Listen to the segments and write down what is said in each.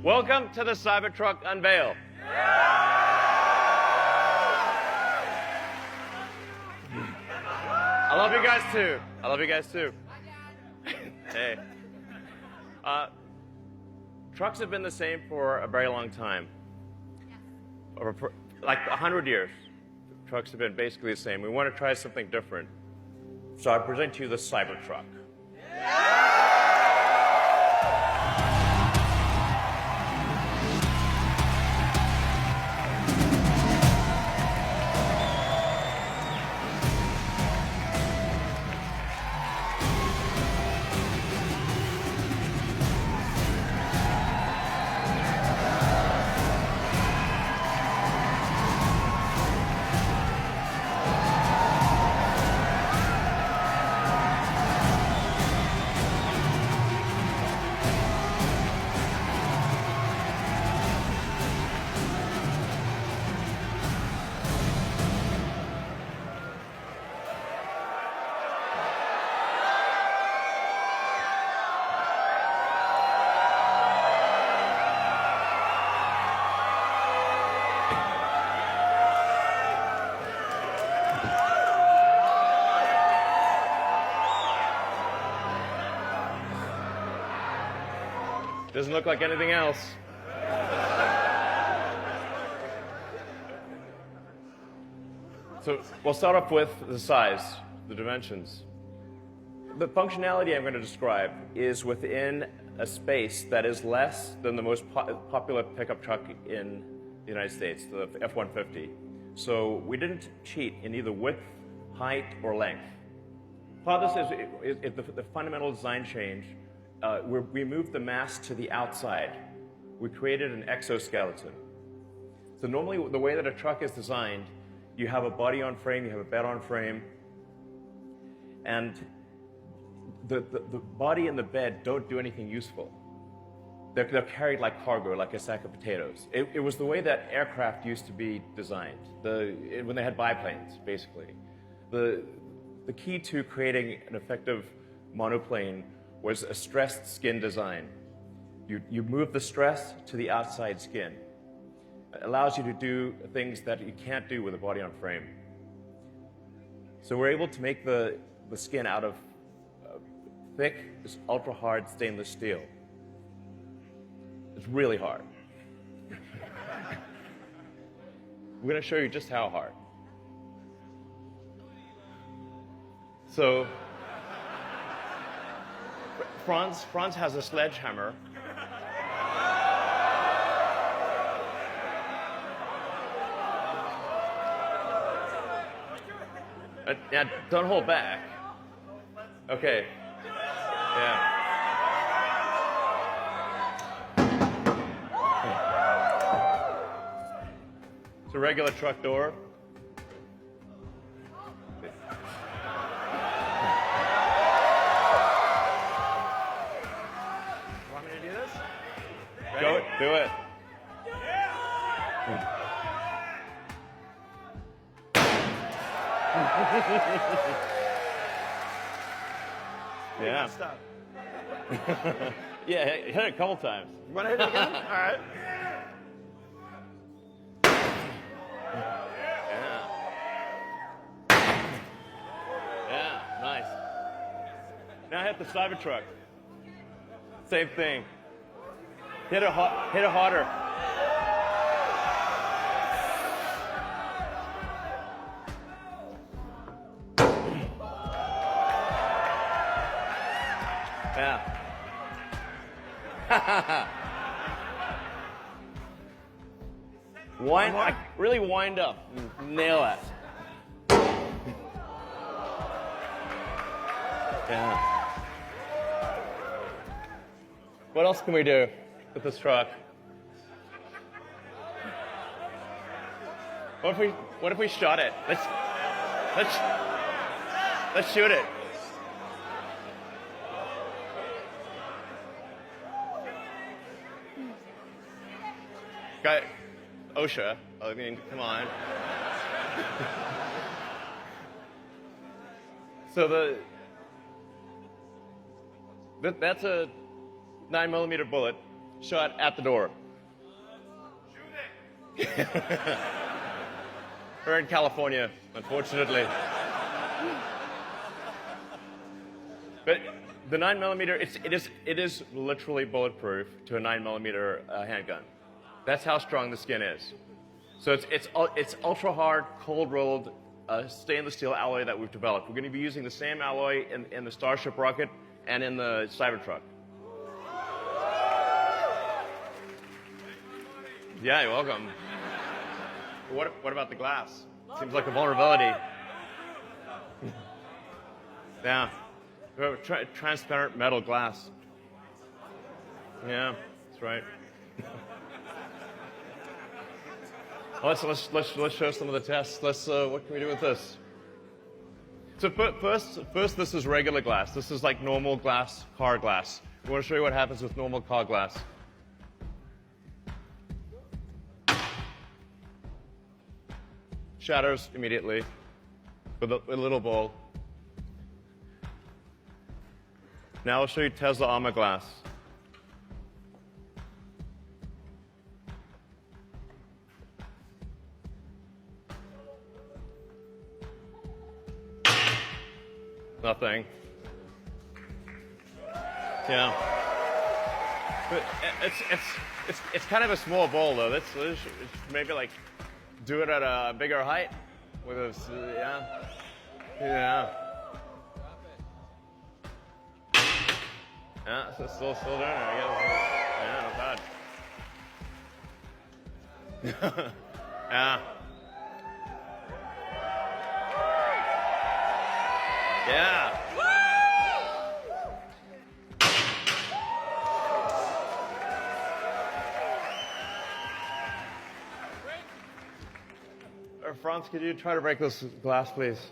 Welcome to the Cybertruck unveil. I love you guys too. I love you guys too. Hey. Trucks have been the same for a very long time. Like 100 years. Trucks have been basically the same. We want to try something different. So I present to you the Cybertruck. Doesn't look like anything else. So we'll start off with the size, the dimensions. The functionality I'm going to describe is within a space that is less than the most popular pickup truck in the United States, the F-150. So we didn't cheat in either width, height, or length. Part of this is the fundamental design change. We moved the mass to the outside. We created an exoskeleton. So normally the way that a truck is designed, you have a body on frame, you have a bed on frame, and the body and the bed don't do anything useful. They're carried like cargo, like a sack of potatoes. It was the way that aircraft used to be designed, when they had biplanes, basically. The key to creating an effective monoplane was a stressed skin design. You move the stress to the outside skin. It allows you to do things that you can't do with a body on frame. So we're able to make the skin out of thick, ultra-hard stainless steel. It's really hard. We're going to show you just how hard. So Franz has a sledgehammer. Yeah, don't hold back. Okay. Yeah. It's a regular truck door. Go it, do it. Yeah. Stop. Yeah, hit it a couple times. You want to hit it again? All right. Yeah, nice. Now hit the Cybertruck. Same thing. Hit it harder. Yeah. Really wind up. Nail it. Yeah. What else can we do with this truck? What if we shot it? Let's shoot it. Got OSHA. I mean, come on. So that's a 9mm bullet shot at the door. We're in California, unfortunately. But the 9mm, it is literally bulletproof to a 9mm handgun. That's how strong the skin is. So it's ultra hard, cold rolled stainless steel alloy that we've developed. We're going to be using the same alloy in the Starship rocket and in the Cybertruck. Yeah, you're welcome. What about the glass? Seems like a vulnerability. Yeah. Transparent metal glass. Yeah, that's right. Let's show some of the tests. What can we do with this? So first, this is regular glass. This is like normal glass, car glass. We want to show you what happens with normal car glass. Shatters immediately with a little ball. Now I'll show you Tesla armor glass. Nothing. Yeah. But it's kind of a small ball though. It's maybe like do it at a bigger height with a yeah. Yeah, so still doing it, I guess. Yeah, not bad. Yeah. Yeah. Franz, could you try to break this glass, please?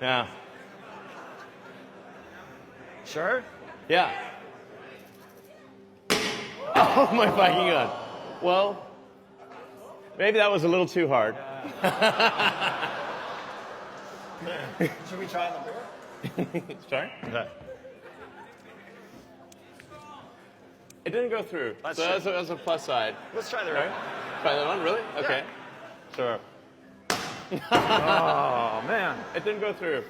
Yeah. Sure? Yeah. Oh my fucking god. Well, maybe that was a little too hard. Should we try the beer? Sorry? Okay. It didn't go through. So that's a plus side. Let's try the right. Try that one, really? Okay. Yeah. Sure. Oh, man. It didn't go through.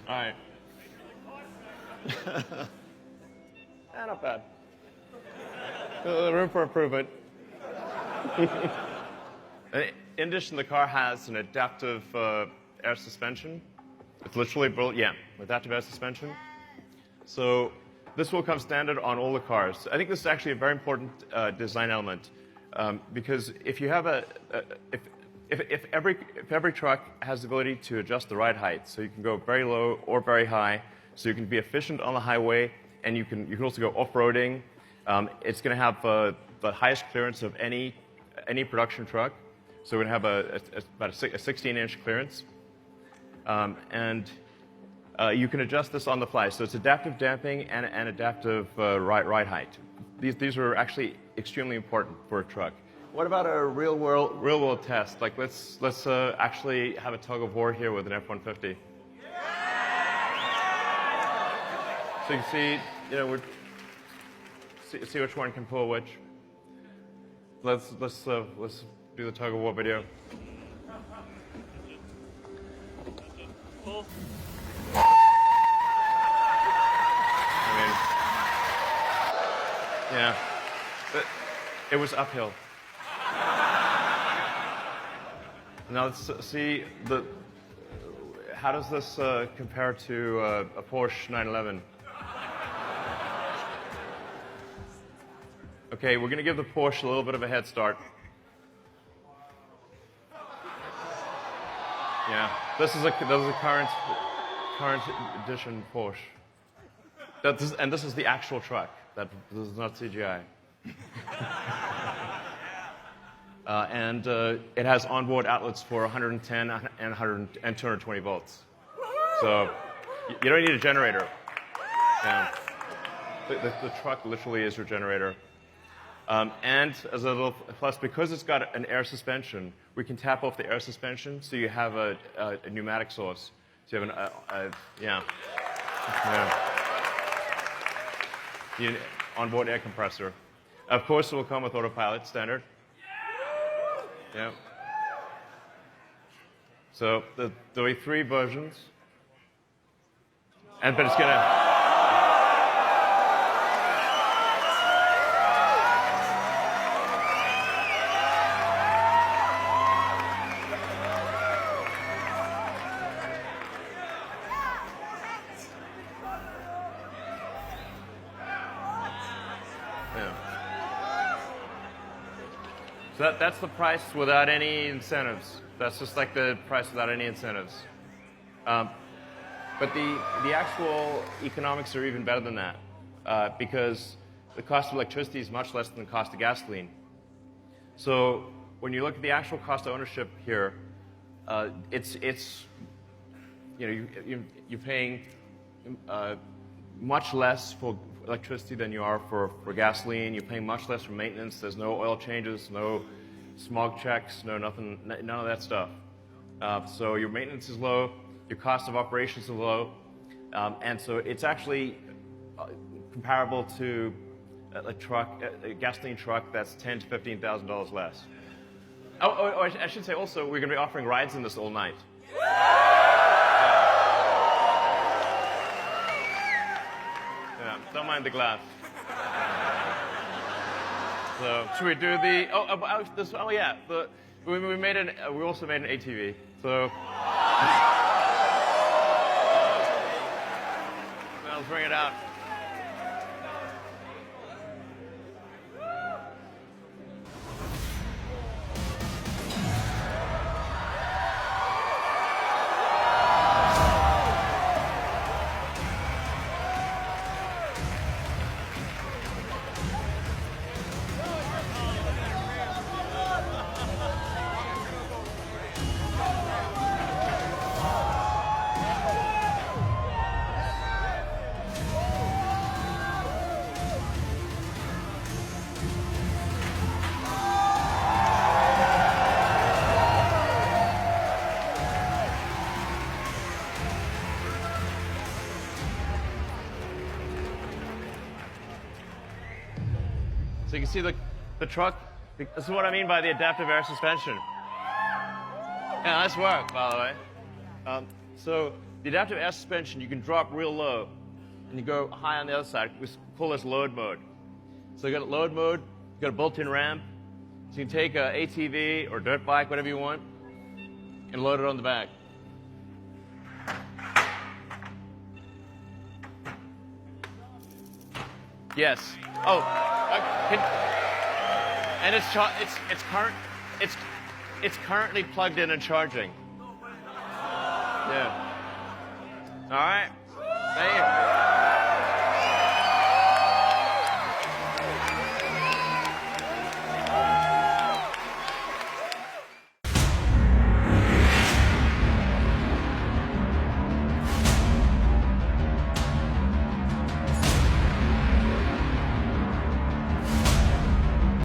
All right. Not bad. Room for improvement. In addition, the car has an adaptive air suspension. It's literally adaptive air suspension. So this will come standard on all the cars. I think this is actually a very important design element because if you have if every truck has the ability to adjust the right height, so you can go very low or very high, so you can be efficient on the highway, and you can also go off-roading. It's going to have the highest clearance of any production truck. So we're going to have about a 16-inch clearance, and you can adjust this on the fly. So it's adaptive damping and adaptive ride height. These are actually extremely important for a truck. What about a real world test? Like let's actually have a tug of war here with an F-150. So you can see, see which one can pull which. Let's do the tug of war video. Yeah, but it was uphill. Now let's see how does this compare to a Porsche 911? Okay, we're going to give the Porsche a little bit of a head start. Yeah, this is a current edition Porsche. And this is the actual truck. This is not CGI. And it has onboard outlets for 110 and 220 volts. So you don't need a generator. Yeah. The truck literally is your generator. And as a little plus, because it's got an air suspension, we can tap off the air suspension, so you have a pneumatic source. So you have an onboard air compressor. Of course, it will come with autopilot standard. Yeah. So there'll be 3 versions, but it's gonna. So that's the price without any incentives. That's just like the price without any incentives. But the actual economics are even better than that because the cost of electricity is much less than the cost of gasoline. So when you look at the actual cost of ownership here, you're paying much less for electricity than you are for gasoline. You're paying much less for maintenance. There's no oil changes, no smog checks, none of that stuff. So your maintenance is low, your cost of operations is low, and so it's actually comparable to a gasoline truck that's $10,000 to $15,000 less. Oh, I should say also, we're going to be offering rides in this all night. Yeah, don't mind the glass. So should we do the? We also made an ATV. So let's bring it out. So you can see the truck. This is what I mean by the adaptive air suspension. Yeah, nice work, by the way. So the adaptive air suspension, you can drop real low, and you go high on the other side. We call this load mode. So you got load mode, you got a built-in ramp. So you can take an ATV or dirt bike, whatever you want, and load it on the back. Yes. Oh, and it's currently plugged in and charging. Yeah. All right. Thank you.